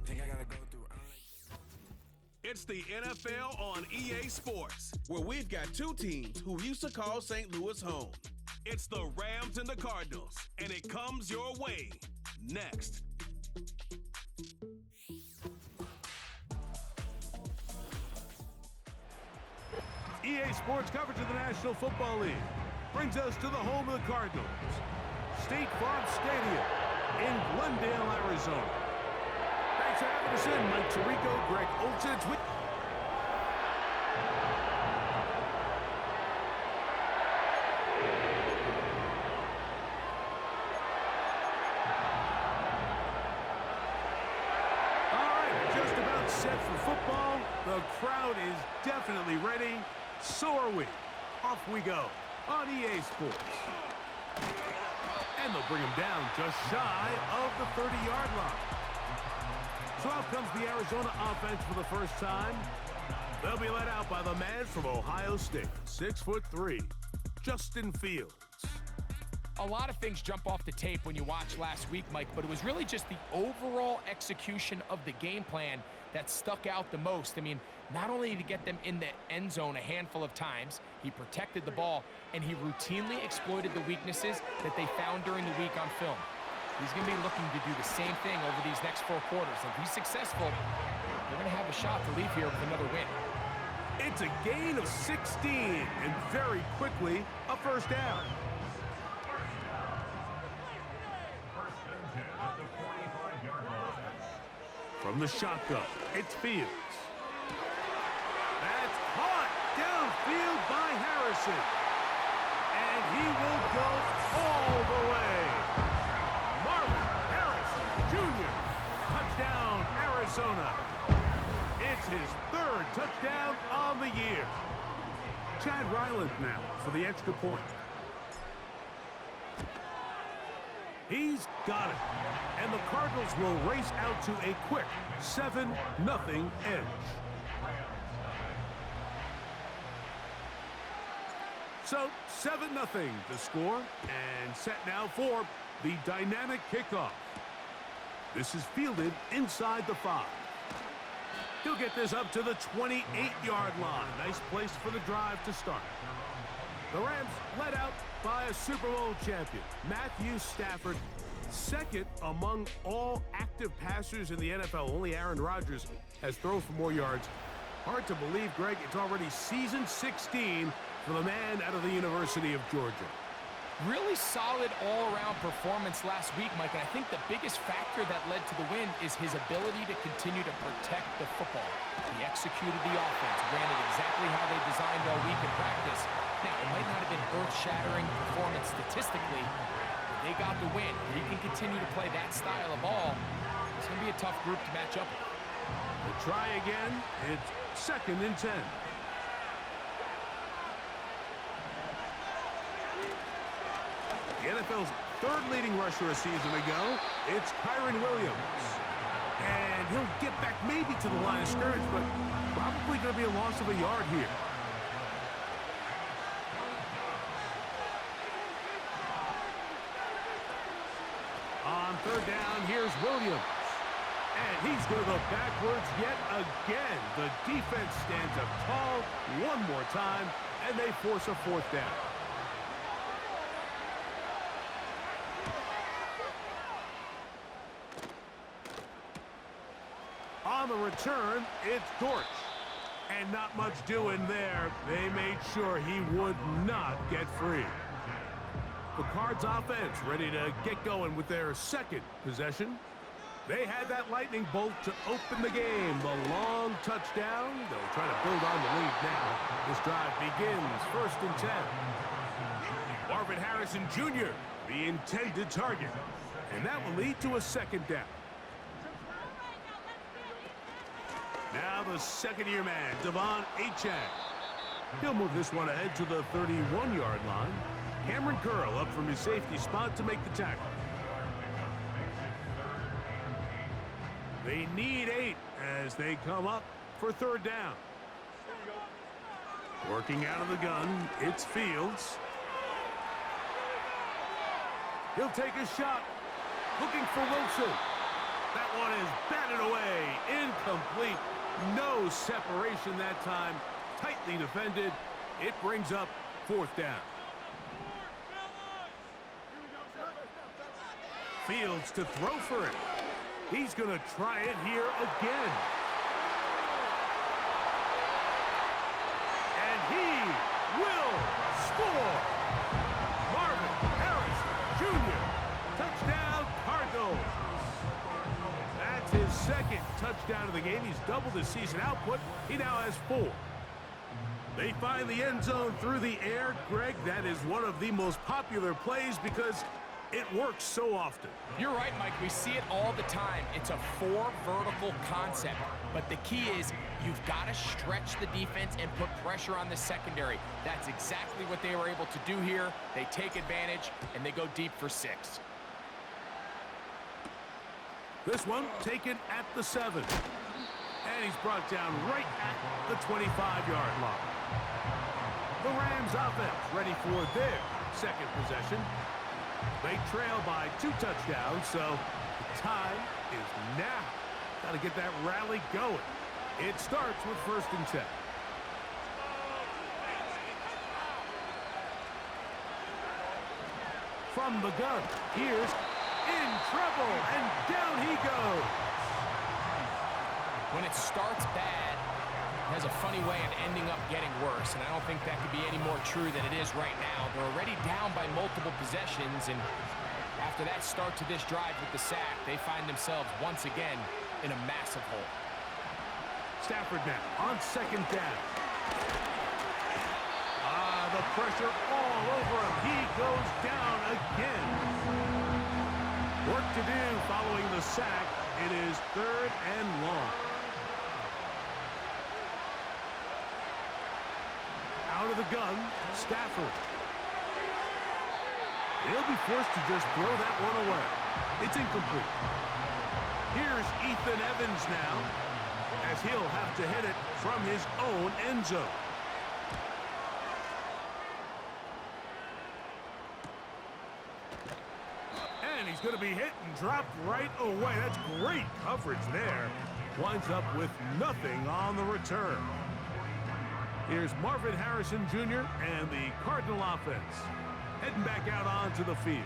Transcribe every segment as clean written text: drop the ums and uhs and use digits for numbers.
Think I gotta go through. It's the NFL on EA Sports, where we've got two teams who used to call St. Louis home. It's the Rams and the Cardinals, and it comes your way next. EA Sports coverage of the National Football League brings us to the home of the Cardinals, State Farm Stadium in Glendale, Arizona. Thanks for having us in, Mike Tirico, Greg Olsen. All right, just about set for football. The crowd is definitely ready. So are we. Off we go on EA Sports. And they'll bring him down just shy of the 30-yard line. So out comes the Arizona offense for the first time. They'll be led out by the man from Ohio State, 6'3", Justin Fields. A lot of things jump off the tape when you watch last week, Mike, but it was really just the overall execution of the game plan that stuck out the most. I mean, not only did he get them in the end zone a handful of times, he protected the ball, and he routinely exploited the weaknesses that they found during the week on film. He's going to be looking to do the same thing over these next 4 quarters. If he's successful, they're going to have a shot to leave here with another win. It's a gain of 16, and very quickly, a first down. From the shotgun, it's Fields. That's caught downfield by Harrison. And he will go all the way. Marvin Harrison Jr. Touchdown, Arizona. It's his 3rd touchdown on the year. Chad Ryland now for the extra point. He's got it. And the Cardinals will race out to a quick 7-0 edge. So 7-0 the score, and set now for the dynamic kickoff. This is fielded inside the 5. He'll get this up to the 28-yard line. Nice place for the drive to start. The Rams led out by a Super Bowl champion, Matthew Stafford, second among all active passers in the NFL. Only Aaron Rodgers has thrown for more yards. Hard to believe, Greg, it's already season 16 for the man out of the University of Georgia. Really solid all-around performance last week, Mike, and I think the biggest factor that led to the win is his ability to continue to protect the football. He executed the offense, ran it exactly how they designed all week in practice. Now, it might not have been earth-shattering performance statistically, but they got the win. If he can continue to play that style of ball, it's going to be a tough group to match up with. We'll try again. It's 2nd and 10. The NFL's 3rd leading rusher a season ago, it's Kyron Williams. And he'll get back maybe to the line of scrimmage, but probably going to be a loss of a yard here. On 3rd down, here's Williams. And he's going to go backwards yet again. The defense stands up tall one more time, and they force a 4th down. On the return, it's Dortch. And not much doing there. They made sure he would not get free. The Cards offense ready to get going with their 2nd possession. They had that lightning bolt to open the game. The long touchdown. They'll try to build on the lead now. This drive begins 1st and 10. Marvin Harrison Jr., the intended target. And that will lead to a 2nd down. Now the 2nd-year man, Devon Achane. He'll move this one ahead to the 31-yard line. Cameron Curl up from his safety spot to make the tackle. They need 8 as they come up for 3rd down. Working out of the gun, it's Fields. He'll take a shot. looking for Wilson. That one is batted away, incomplete. No separation that time, tightly defended. It brings up 4th down. Fields to throw for it. He's going to try it here again. And he will score. Marvin Harris Jr. Touchdown Cardinal. That's his 2nd touchdown of the game. He's doubled his season output. He now has 4. They find the end zone through the air. Greg, that is one of the most popular plays because it works so often. You're right, Mike. We see it all the time. It's a 4 vertical concept. But the key is you've got to stretch the defense and put pressure on the secondary. That's exactly what they were able to do here. They take advantage, and they go deep for 6. This one taken at the 7. And he's brought down right at the 25-yard line. The Rams offense ready for their 2nd possession. They trail by 2 touchdowns, so the time is now. Got to get that rally going. It starts with 1st and 10. From the gun, here's in trouble, and down he goes. When it starts bad, it has a funny way of ending up getting worse, and I don't think that could be any more true than it is right now. They're already down by multiple possessions, and after that start to this drive with the sack, they find themselves once again in a massive hole. Stafford now on 2nd down. The pressure all over him. He goes down again. Work to do following the sack. It is 3rd and long. Out of the gun, Stafford. He'll be forced to just throw that one away. It's incomplete. Here's Ethan Evans now, as he'll have to hit it from his own end zone. And he's going to be hit and dropped right away. That's great coverage there. Winds up with nothing on the return. Here's Marvin Harrison Jr. and the Cardinal offense heading back out onto the field.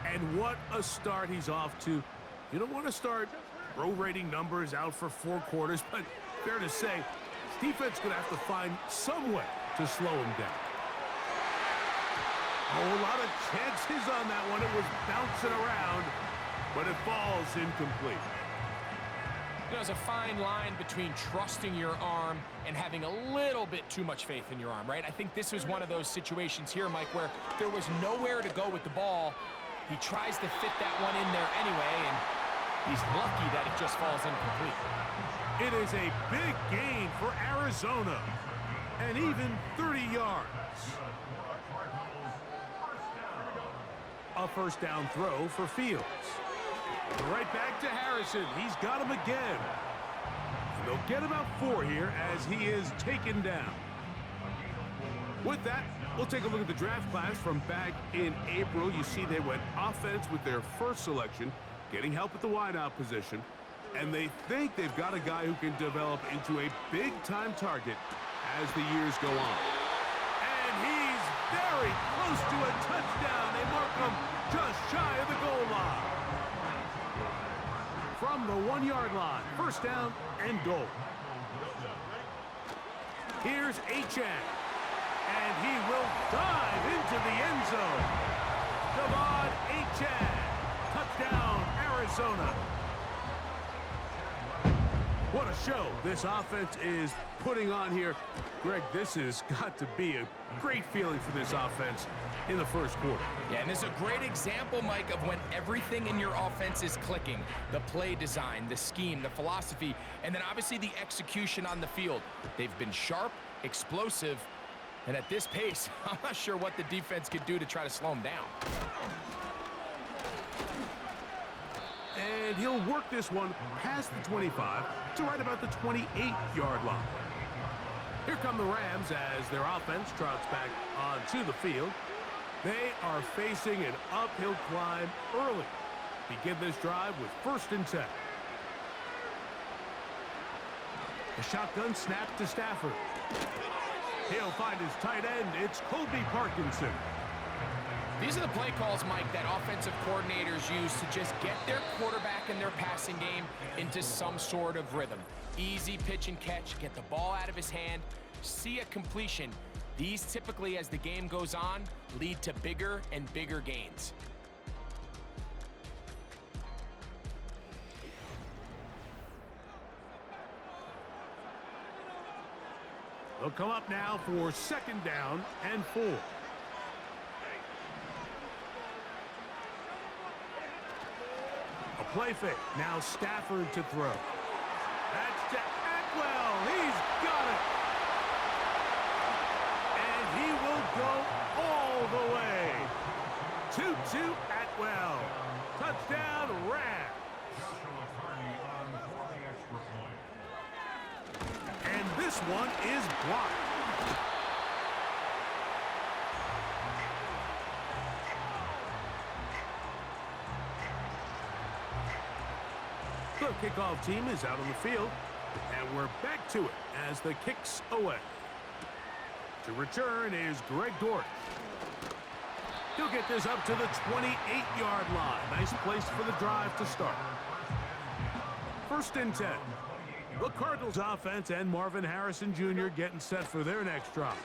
And what a start he's off to. You don't want to start prorating numbers out for 4 quarters, but fair to say, his defense is going to have to find some way to slow him down. A lot of chances on that one. It was bouncing around, but it falls incomplete. You know, there's a fine line between trusting your arm and having a little bit too much faith in your arm, right? I think this was one of those situations here, Mike, where there was nowhere to go with the ball. He tries to fit that one in there anyway, and he's lucky that it just falls incomplete. It is a big gain for Arizona, and even 30 yards. A 1st down throw for Fields. Right back to Harrison. He's got him again. And they'll get about 4 here as he is taken down. With that, we'll take a look at the draft class from back in April. You see they went offense with their 1st selection, getting help at the wideout position, and they think they've got a guy who can develop into a big-time target as the years go on. And he's very close to a touchdown. They mark him just shy of the goal line. From the 1-yard line, 1st down and goal. Here's Achane, and he will dive into the end zone. Devon Achane, touchdown, Arizona. What a show this offense is putting on here. Greg, this has got to be a great feeling for this offense in the 1st quarter. Yeah, and this is a great example, Mike, of when everything in your offense is clicking. The play design, the scheme, the philosophy, and then obviously the execution on the field. They've been sharp, explosive, and at this pace, I'm not sure what the defense could do to try to slow them down. And he'll work this one past the 25 to right about the 28-yard line. Here come the Rams as their offense trots back onto the field. They are facing an uphill climb early. Begin this drive with 1st and 10. The shotgun snap to Stafford. He'll find his tight end. It's Colby Parkinson. These are the play calls, Mike, that offensive coordinators use to just get their quarterback and their passing game into some sort of rhythm. Easy pitch and catch, get the ball out of his hand, see a completion. These typically, as the game goes on, lead to bigger and bigger gains. They'll come up now for 2nd down and 4. A play fake. Now Stafford to throw. That's to Atwell. He's got it. And he will go all the way. 2-2 Atwell. Touchdown Rams. And this one is blocked. The kickoff team is out on the field, and we're back to it as the kick's away. To return is Greg Dortch. He'll get this up to the 28-yard line. Nice place for the drive to start. 1st and 10. The Cardinals offense and Marvin Harrison Jr. getting set for their next drive.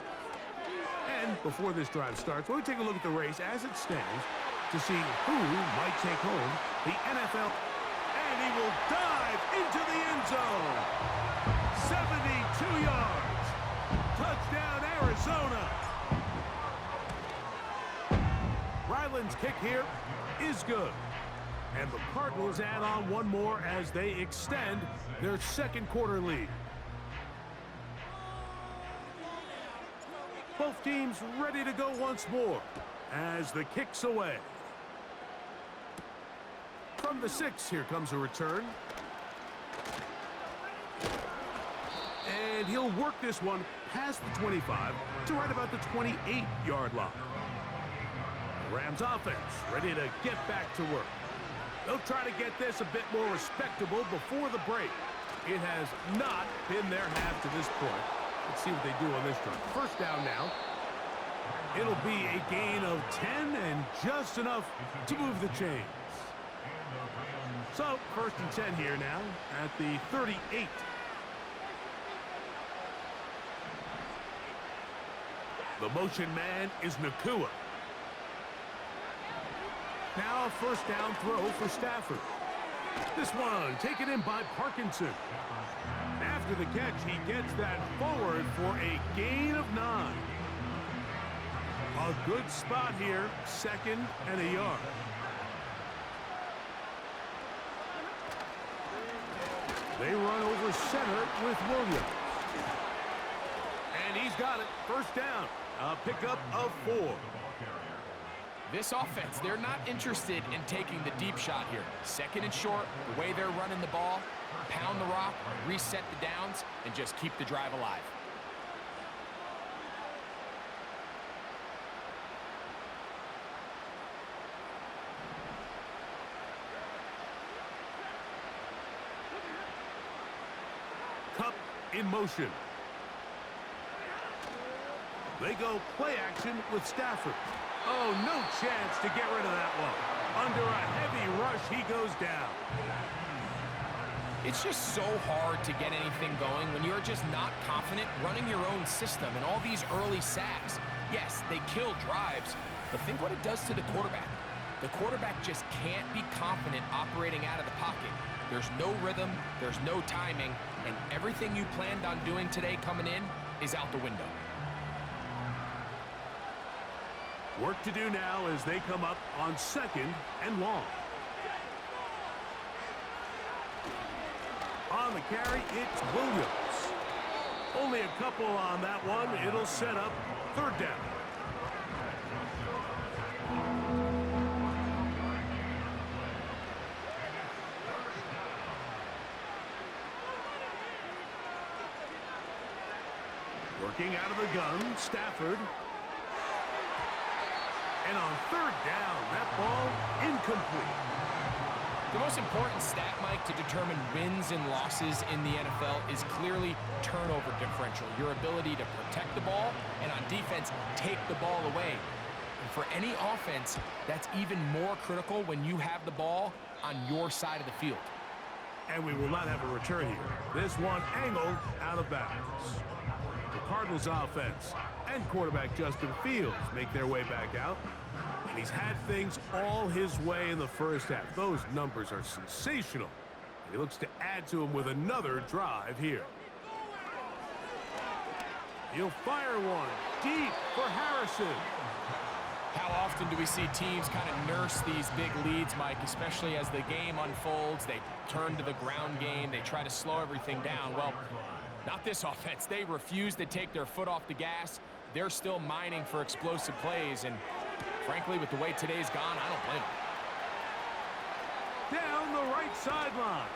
And before this drive starts, we'll take a look at the race as it stands to see who might take home the NFL. And he will dive into the end zone. 72 yards. Touchdown, Arizona. Ryland's kick here is good. And the Cardinals add on one more as they extend their 2nd quarter lead. Both teams ready to go once more as the kick's away. From the 6, here comes a return. And he'll work this one past the 25 to right about the 28-yard line. The Rams offense ready to get back to work. They'll try to get this a bit more respectable before the break. It has not been their half to this point. Let's see what they do on this drive. 1st down now. It'll be a gain of 10 and just enough to move the chains. So, 1st and 10 here now at the 38. The motion man is Nakua. Now a 1st down throw for Stafford. This one taken in by Parkinson. After the catch, he gets that forward for a gain of 9. A good spot here, 2nd and a yard. They run over center with Williams. And he's got it. 1st down. A pickup of 4. This offense, they're not interested in taking the deep shot here. 2nd and short, the way they're running the ball, pound the rock, reset the downs, and just keep the drive alive. Cup in motion. They go play action with Stafford. Oh, no chance to get rid of that one. Under a heavy rush, he goes down. It's just so hard to get anything going when you're just not confident running your own system, and all these early sacks. Yes, they kill drives, but think what it does to the quarterback. The quarterback just can't be confident operating out of the pocket. There's no rhythm, there's no timing, and everything you planned on doing today coming in is out the window. Work to do now as they come up on 2nd and long. On the carry, it's Williams. Only a couple on that one. It'll set up 3rd down. Working out of the gun, Stafford. And on third down, that ball incomplete. The most important stat, Mike, to determine wins and losses in the NFL is clearly turnover differential, your ability to protect the ball and on defense, take the ball away. And for any offense, that's even more critical when you have the ball on your side of the field. And we will not have a return here. This one angled out of bounds. The Cardinals offense and quarterback Justin Fields make their way back out. And he's had things all his way in the first half. Those numbers are sensational. And he looks to add to them with another drive here. He'll fire one deep for Harrison. How often do we see teams kind of nurse these big leads, Mike, especially as the game unfolds? They turn to the ground game. They try to slow everything down. Well, not this offense. They refuse to take their foot off the gas. They're still mining for explosive plays, and frankly, with the way today's gone, I don't blame them. Down the right sideline.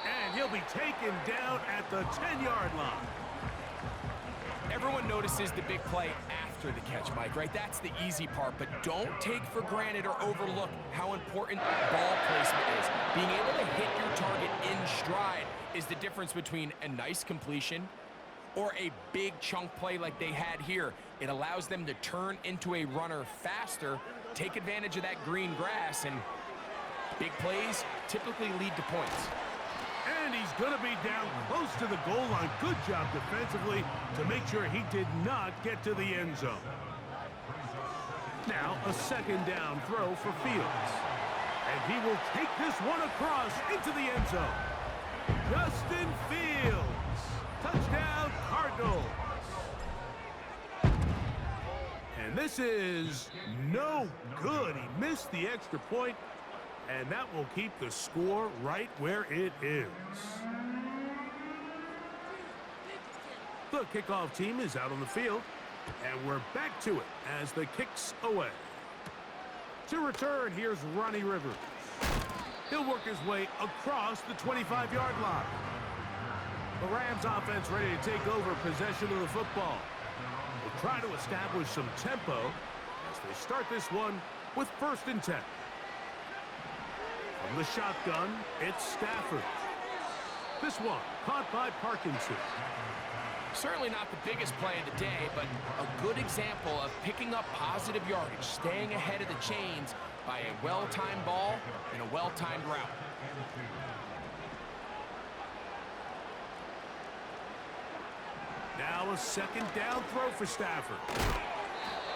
And he'll be taken down at the 10-yard line. Everyone notices the big play after the catch, Mike, right? That's the easy part, but don't take for granted or overlook how important ball placement is. Being able to hit your target in stride is the difference between a nice completion or a big chunk play like they had here. It allows them to turn into a runner faster, take advantage of that green grass, and big plays typically lead to points. And he's going to be down close to the goal line. Good job defensively to make sure he did not get to the end zone. Now a second down throw for Fields. And he will take this one across into the end zone. Justin Fields. Touchdown, Cardinal. And this is no good. He missed the extra point. And that will keep the score right where it is. The kickoff team is out on the field, and we're back to it as the kick's away. To return, here's Ronnie Rivers. He'll work his way across the 25-yard line. The Rams offense ready to take over possession of the football. They'll try to establish some tempo as they start this one with 1st and 10. From the shotgun, it's Stafford. This one caught by Parkinson. Certainly not the biggest play of the day, but a good example of picking up positive yardage, staying ahead of the chains by a well-timed ball and a well-timed route. Now a second down throw for Stafford.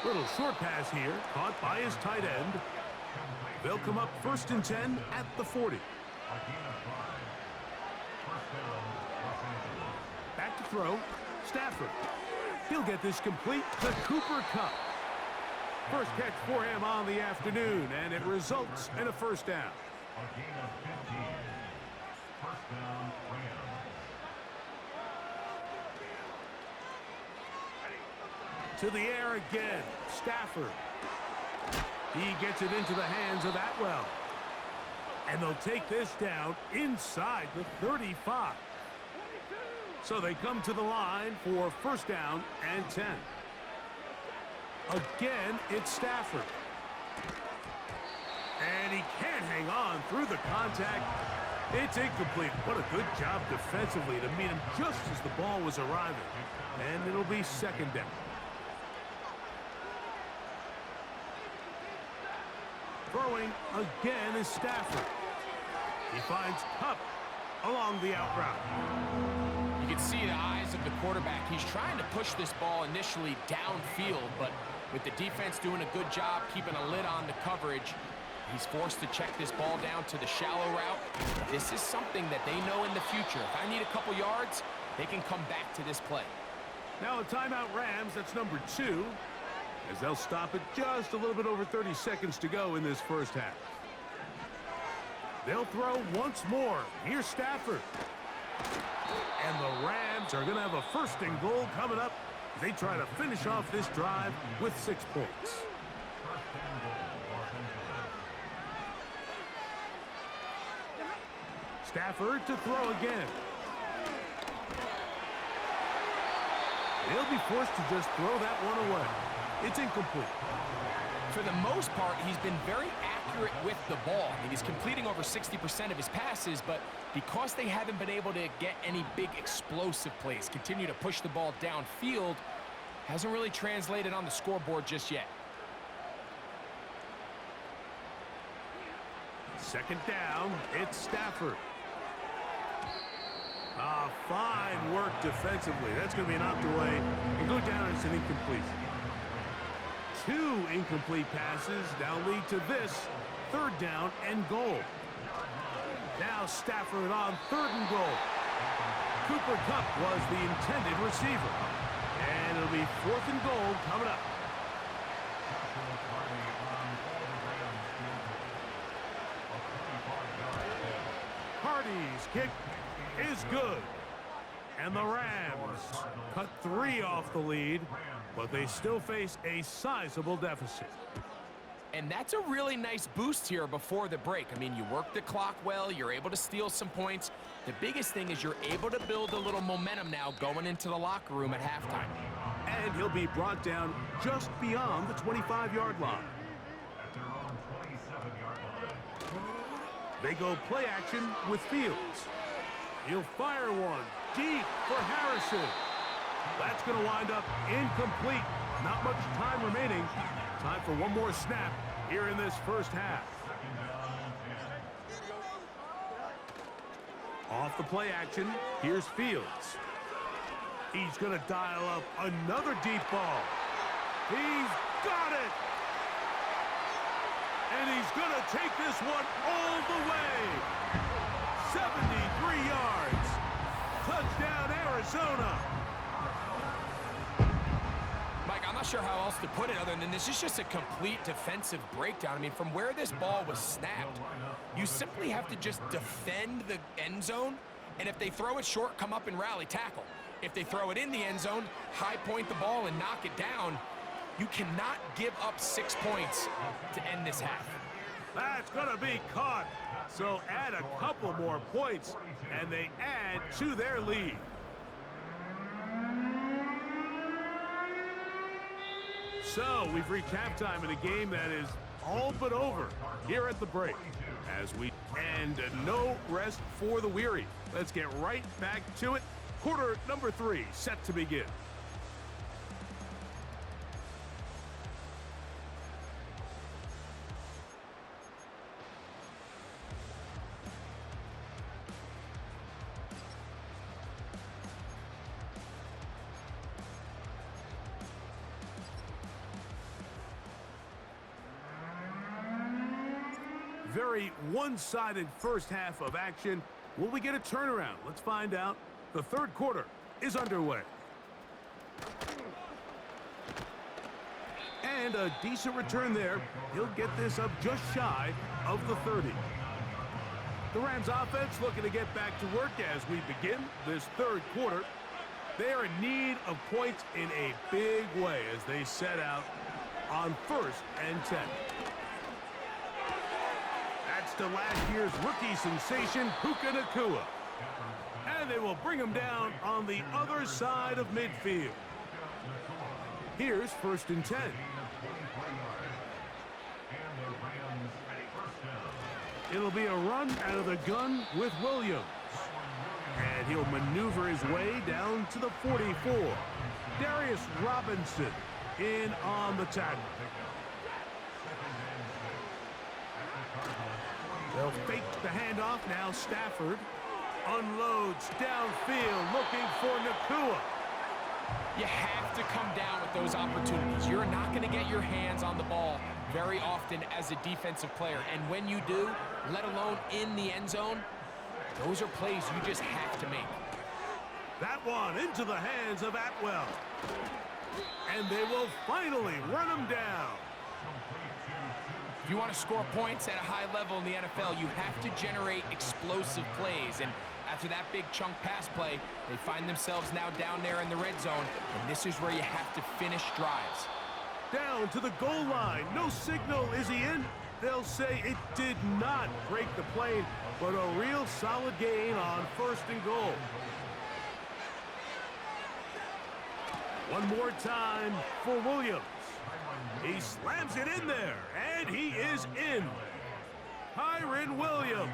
Little short pass here, caught by his tight end. They'll come up 1st and 10 at the 40. Back to throw, Stafford. He'll get this complete to Cooper Kupp. First catch for him on the afternoon, and it results in a 1st down. To the air again, Stafford. He gets it into the hands of Atwell. And they'll take this down inside the 35. So they come to the line for 1st down and 10. Again, it's Stafford. And he can't hang on through the contact. It's incomplete. What a good job defensively to meet him just as the ball was arriving. And it'll be 2nd down. Throwing again is Stafford. He finds Kupp along the out route. You can see the eyes of the quarterback. He's trying to push this ball initially downfield, but with the defense doing a good job keeping a lid on the coverage, he's forced to check this ball down to the shallow route. This is something that they know in the future. If I need a couple yards, they can come back to this play. Now a timeout Rams, that's number 2. As they'll stop it just a little bit over 30 seconds to go in this first half. They'll throw once more. Here's Stafford. And the Rams are going to have a 1st and goal coming up. They try to finish off this drive with 6 points. Stafford to throw again. He'll be forced to just throw that one away. It's incomplete. For the most part, he's been very accurate with the ball. I mean, he's completing over 60% of his passes, but because they haven't been able to get any big explosive plays, continue to push the ball downfield, hasn't really translated on the scoreboard just yet. Second down, it's Stafford. Fine work defensively. That's going to be knocked away and go down as an incomplete. 2 incomplete passes now lead to this third down and goal. Now Stafford on 3rd and goal. Cooper Kupp was the intended receiver. And it'll be 4th and goal coming up. Hardy's kick is good. And the Rams cut 3 off the lead, but they still face a sizable deficit. And that's a really nice boost here before the break. I mean, you work the clock well, you're able to steal some points. The biggest thing is you're able to build a little momentum now going into the locker room at halftime. And he'll be brought down just beyond the 25-yard line. They go play action with Fields. He'll fire one deep for Harrison. That's going to wind up incomplete. Not much time remaining. Time for one more snap here in this first half. Off the play action, here's Fields. He's going to dial up another deep ball. He's got it! And he's going to take this one all the way. 73 yards. Touchdown, Arizona. Mike, I'm not sure how else to put it other than this is just a complete defensive breakdown. I mean, from where this ball was snapped, you simply have to just defend the end zone, and if they throw it short, come up and rally tackle. If they throw it in the end zone, high point the ball and knock it down. You cannot give up 6 points to end this half. That's going to be caught. So add a couple more points, and they add to their lead. So we've reached halftime in a game that is all but over here at the break. And no rest for the weary. Let's get right back to it. Quarter number 3 set to begin. Very one-sided first half of action. Will we get a turnaround? Let's find out. The third quarter is underway. And a decent return there. He'll get this up just shy of the 30. The Rams offense looking to get back to work as we begin this third quarter. They are in need of points in a big way as they set out on 1st and 10. That's to last year's rookie sensation, Puka Nacua. And they will bring him down on the other side of midfield. Here's 1st and 10. It'll be a run out of the gun with Williams. And he'll maneuver his way down to the 44. Darius Robinson in on the tackle. They'll fake the handoff. Now Stafford unloads downfield looking for Nacua. You have to come down with those opportunities. You're not going to get your hands on the ball very often as a defensive player. And when you do, let alone in the end zone, those are plays you just have to make. That one into the hands of Atwell. And they will finally run him down. If you want to score points at a high level in the NFL, you have to generate explosive plays. And after that big chunk pass play, they find themselves now down there in the red zone. And this is where you have to finish drives. Down to the goal line. No signal. Is he in? They'll say it did not break the plane, but a real solid gain on 1st and goal. One more time for Williams. He slams it in there, and he is in. Kyron Williams.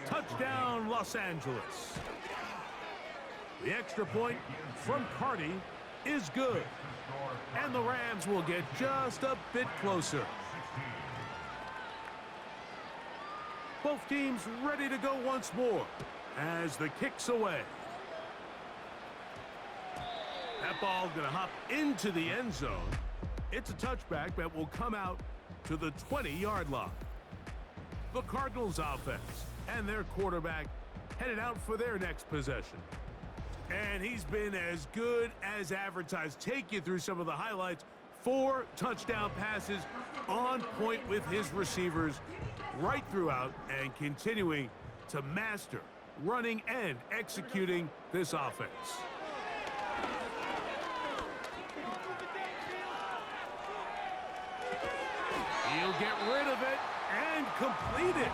Touchdown, Los Angeles. The extra point from Cardi is good. And the Rams will get just a bit closer. Both teams ready to go once more as the kick's away. That ball going to hop into the end zone. It's a touchback that will come out to the 20-yard line. The Cardinals offense and their quarterback headed out for their next possession. And he's been as good as advertised. Take you through some of the highlights. 4 touchdown passes on point with his receivers right throughout and continuing to master running and executing this offense. He'll get rid of it and complete it.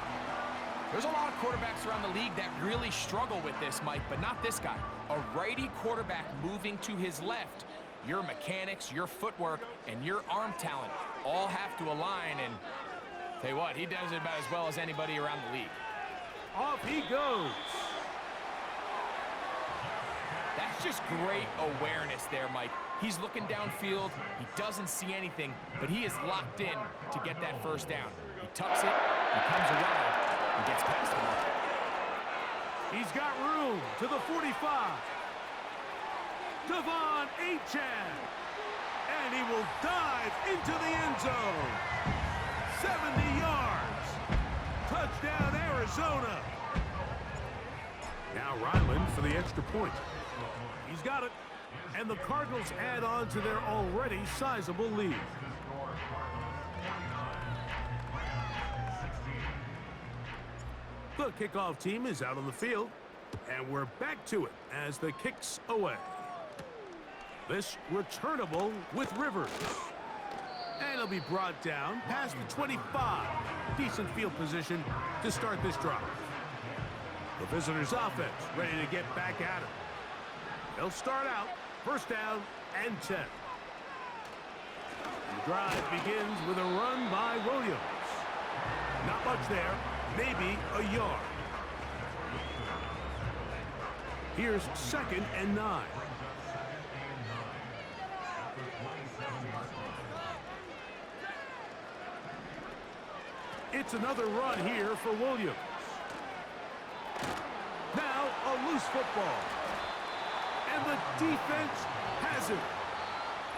There's a lot of quarterbacks around the league that really struggle with this, Mike, but not this guy. A righty quarterback moving to his left. Your mechanics, your footwork, and your arm talent all have to align, and tell you what, he does it about as well as anybody around the league. Off he goes. That's just great awareness there, Mike. He's looking downfield. He doesn't see anything, but he is locked in to get that first down. He tucks it, he comes around, and gets past the mark. He's got room to the 45. Devon Achane. And he will dive into the end zone. 70 yards. Touchdown, Arizona. Now Ryland for the extra point. He's got it. And the Cardinals add on to their already sizable lead. The kickoff team is out on the field, and we're back to it as the kick's away. This returnable with Rivers. And it'll be brought down past the 25. Decent field position to start this drive. The visitors' offense ready to get back at it. They'll start out first down and 10. The drive begins with a run by Williams. Not much there, maybe a yard. Here's 2nd and 9. It's another run here for Williams. Now a loose football. And the defense has it.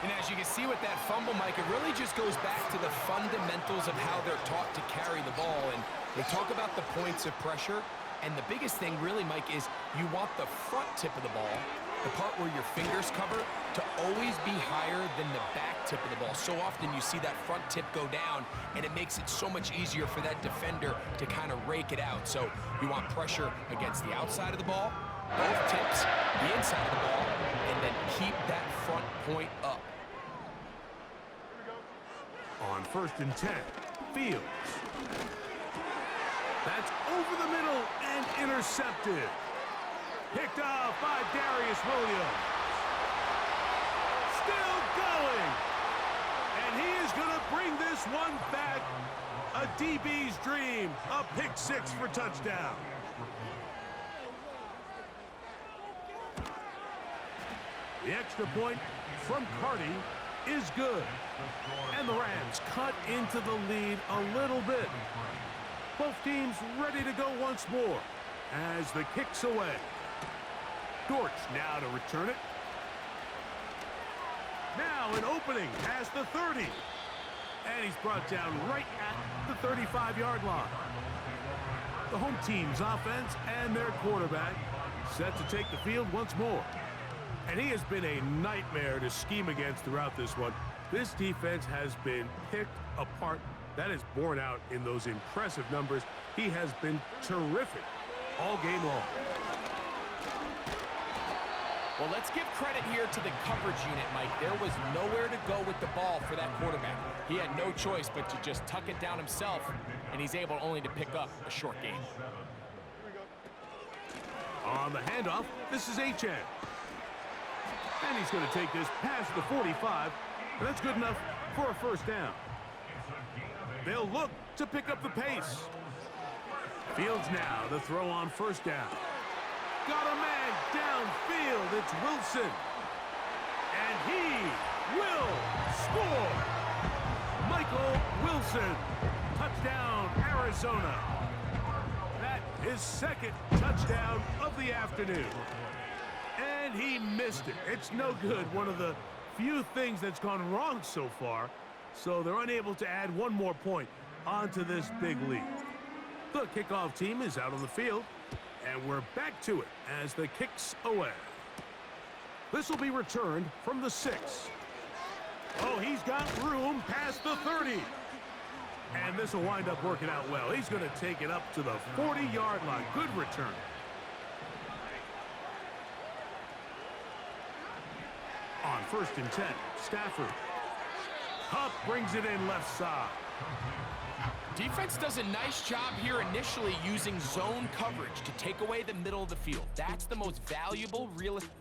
And as you can see with that fumble, Mike, it really just goes back to the fundamentals of how they're taught to carry the ball. And they talk about the points of pressure. And the biggest thing really, Mike, is you want the front tip of the ball, the part where your fingers cover, to always be higher than the back tip of the ball. So often you see that front tip go down, and it makes it so much easier for that defender to kind of rake it out. So you want pressure against the outside of the ball, both tips, the inside of the ball, and then keep that front point up. On 1st and 10, Fields. That's over the middle and intercepted. Picked off by Darius Williams. Still going. And he is going to bring this one back. A DB's dream. A pick 6 for touchdown. The extra point from Cardi is good. And the Rams cut into the lead a little bit. Both teams ready to go once more as the kick's away. Dortch now to return it. Now an opening past the 30. And he's brought down right at the 35-yard line. The home team's offense and their quarterback set to take the field once more. And he has been a nightmare to scheme against throughout this one. This defense has been picked apart. That is borne out in those impressive numbers. He has been terrific all game long. Well, let's give credit here to the coverage unit, Mike. There was nowhere to go with the ball for that quarterback. He had no choice but to just tuck it down himself, and he's able only to pick up a short gain. On the handoff, this is Achane. And he's going to take this past the 45 And that's good enough for a first down. They'll look to pick up the pace. Fields now the throw on first down. Got a man downfield. It's Wilson. And he will score. Michael Wilson. Touchdown, Arizona. That is second touchdown of the afternoon. And he missed it. It's no good. One of the few things that's gone wrong so far. So they're unable to add one more point onto this big lead. The kickoff team is out on the field. And we're back to it as the kick's away. This will be returned from the 6. Oh, he's got room past the 30. And this will wind up working out well. He's going to take it up to the 40-yard line. Good return. On 1st and 10, Stafford. Hupp brings it in left side. Defense does a nice job here initially using zone coverage to take away the middle of the field. That's the most valuable real estate.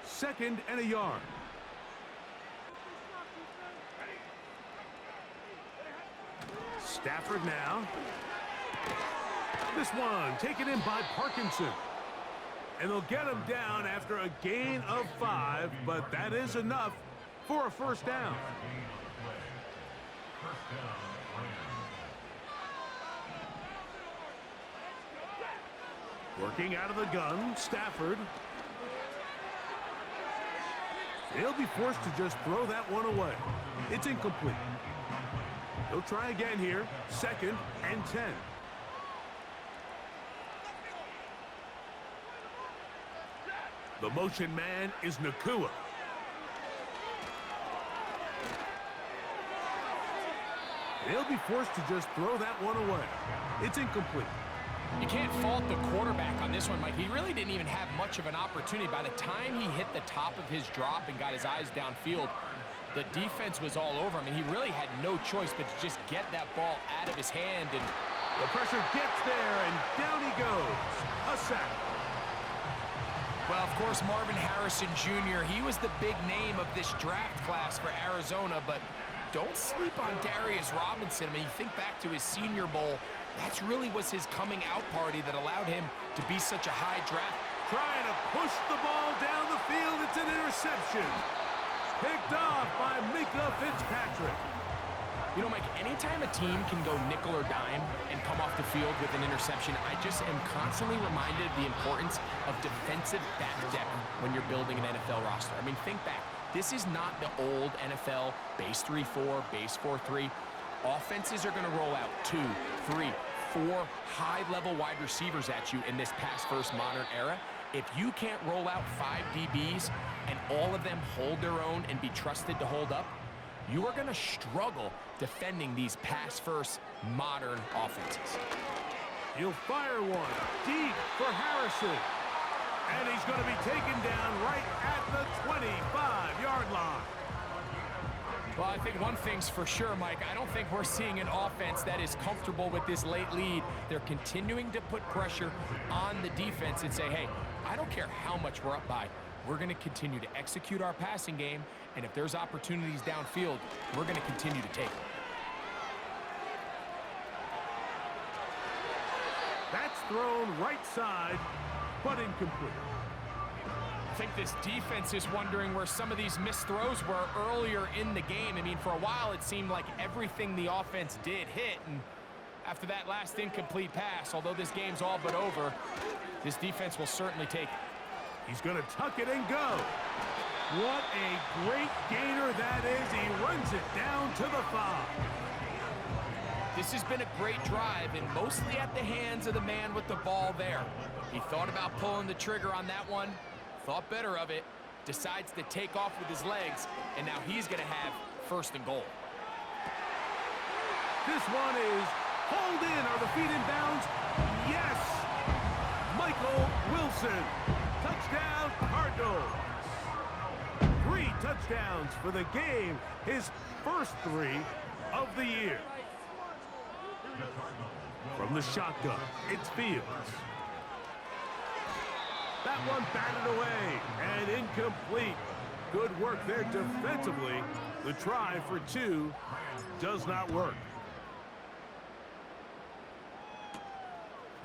Second and a yard. Stafford now. This one taken in by Parkinson. And they'll get him down after a gain of 5, but that is enough for a first down. Working out of the gun, Stafford. He'll be forced to just throw that one away. It's incomplete. He'll try again here. 2nd and 10. The motion man is Nakua. He'll be forced to just throw that one away. It's incomplete. You can't fault the quarterback on this one, Mike. He really didn't even have much of an opportunity. By the time he hit the top of his drop and got his eyes downfield, the defense was all over him, and he really had no choice but to just get that ball out of his hand. And the pressure gets there, and down he goes. A sack. Well, of course, Marvin Harrison Jr., he was the big name of this draft class for Arizona, but don't sleep on Darius Robinson. I mean, you think back to his Senior Bowl, that's really was his coming out party that allowed him to be such a high draft. Trying to push the ball down the field. It's an interception. Picked off by Mika Fitzpatrick. You know, Mike, anytime a team can go nickel or dime and come off the field with an interception, I just am constantly reminded of the importance of defensive back depth when you're building an NFL roster. I mean, think back. This is not the old NFL base 3-4, base 4-3. Offenses are going to roll out 2, 3, 4 high-level wide receivers at you in this pass-first modern era. If you can't roll out 5 DBs and all of them hold their own and be trusted to hold up, you are going to struggle defending these pass-first modern offenses. He'll fire one deep for Harrison. And he's going to be taken down right at the 25-yard line. Well, I think one thing's for sure, Mike. I don't think we're seeing an offense that is comfortable with this late lead. They're continuing to put pressure on the defense and say, hey, I don't care how much we're up by. We're going to continue to execute our passing game, and if there's opportunities downfield, we're going to continue to take them. That's thrown right side, but incomplete. I think this defense is wondering where some of these missed throws were earlier in the game. I mean, for a while, it seemed like everything the offense did hit, and after that last incomplete pass, although this game's all but over, this defense will certainly take it. He's going to tuck it and go. What a great gainer that is. He runs it down to the 5. This has been a great drive, and mostly at the hands of the man with the ball there. He thought about pulling the trigger on that one, thought better of it, decides to take off with his legs, and now he's going to have 1st and goal. This one is hauled in. Are the feet in bounds? Yes! Michael Wilson. Touchdown, Cardinal. 3 touchdowns for the game. His first 3 of the year. From the shotgun, it's Fields. That one batted away and incomplete. Good work there defensively. The try for 2 does not work.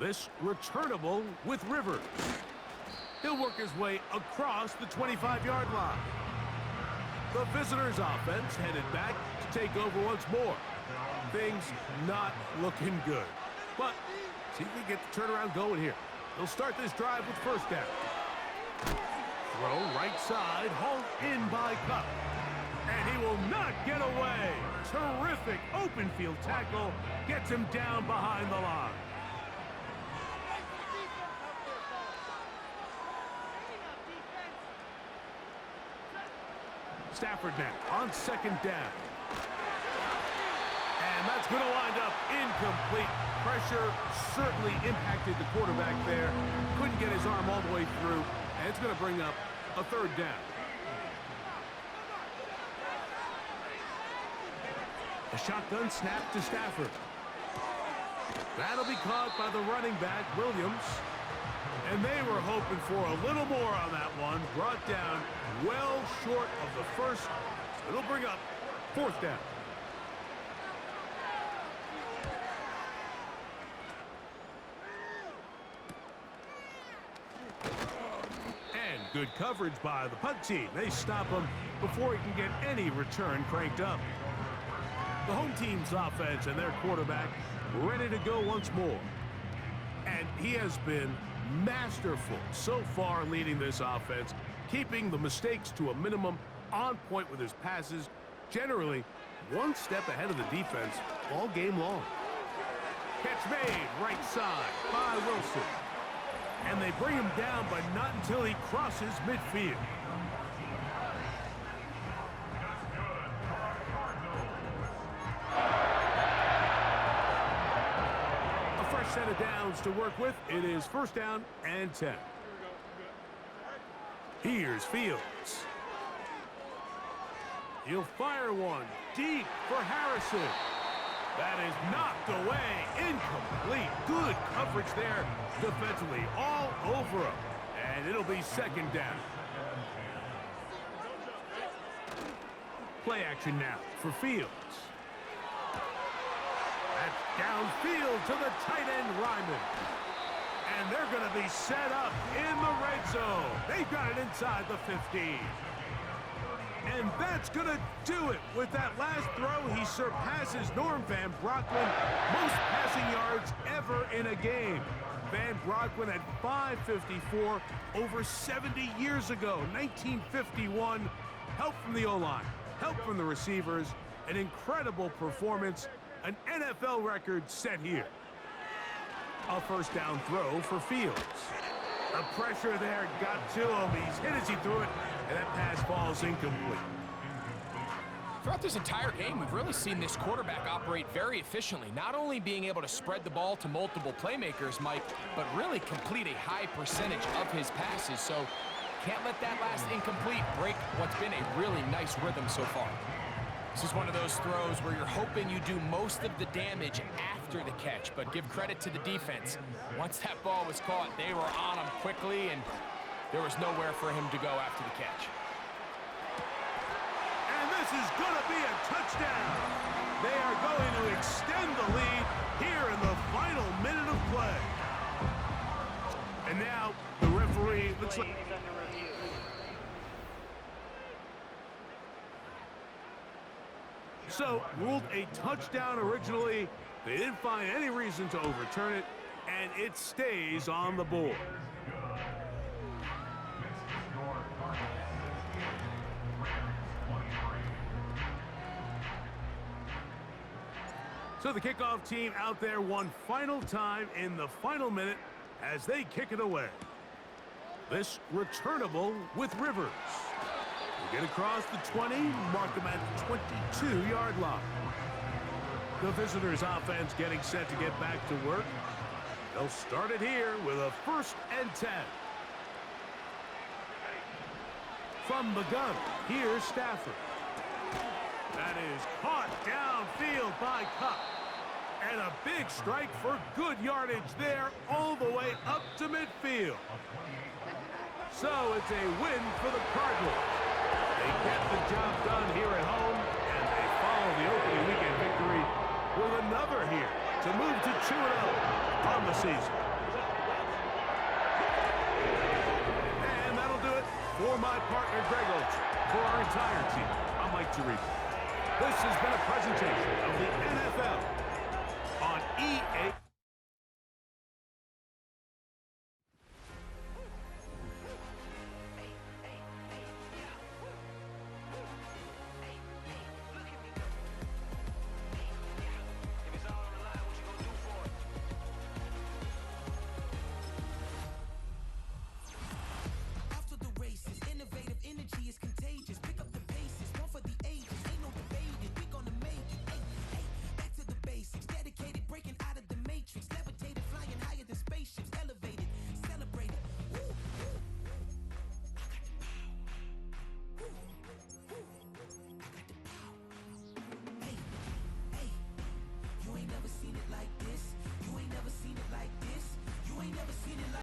This returnable with Rivers. He'll work his way across the 25-yard line. The visitors' offense headed back to take over once more. Things not looking good. But see if we get the turnaround going here. They'll start this drive with first down. Throw right side, hauled in by Cup. And he will not get away. Terrific open field tackle. Gets him down behind the line. Stafford now on second down. And that's going to wind up incomplete. Pressure certainly impacted the quarterback there. Couldn't get his arm all the way through. And it's going to bring up a third down. A shotgun snap to Stafford. That'll be caught by the running back, Williams. And they were hoping for a little more on that one. Brought down well short of the first. It'll bring up fourth down. And good coverage by the punt team. They stop him before he can get any return cranked up. The home team's offense and their quarterback ready to go once more. And he has been masterful so far leading this offense, keeping the mistakes to a minimum, on point with his passes, generally one step ahead of the defense all game long. Catch made right side by Wilson. And they bring him down, but not until he crosses midfield. Set of downs to work with. It is first down and 10. Here's Fields. He'll fire one deep for Harrison. That is knocked away. Incomplete. Good coverage there defensively all over him. And it'll be second down. Play action now for Fields. Downfield to the tight end, Ryman. And they're going to be set up in the red zone. They've got it inside the 15. And that's going to do it. With that last throw, he surpasses Norm Van Brocklin. Most passing yards ever in a game. Van Brocklin at 554 over 70 years ago, 1951. Help from the O-line, help from the receivers, an incredible performance. An NFL record set here. A first down throw for Fields. The pressure there got to him. He's hit as he threw it, and that pass falls incomplete. Throughout this entire game, we've really seen this quarterback operate very efficiently, not only being able to spread the ball to multiple playmakers, Mike, but really complete a high percentage of his passes. So can't let that last incomplete break what's been a really nice rhythm so far. This is one of those throws where you're hoping you do most of the damage after the catch, but give credit to the defense. Once that ball was caught, they were on him quickly, and there was nowhere for him to go after the catch. And this is going to be a touchdown. They are going to extend the lead here in the final minute of play. And now the referee looks like... So, ruled a touchdown originally. They didn't find any reason to overturn it, and it stays on the board. So the kickoff team out there one final time in the final minute as they kick it away. This returnable with Rivers. Get across the 20, mark them at the 22-yard line. The visitors' offense getting set to get back to work. They'll start it here with a 1st and 10. From the gun, here's Stafford. That is caught downfield by Cup. And a big strike for good yardage there all the way up to midfield. So it's a win for the Cardinals. They get the job done here at home, and they follow the opening weekend victory with another here to move to 2-0 on the season. And that'll do it for my partner, Greg Olson. For our entire team, I'm Mike Tirico. This has been a presentation of the NFL on EA.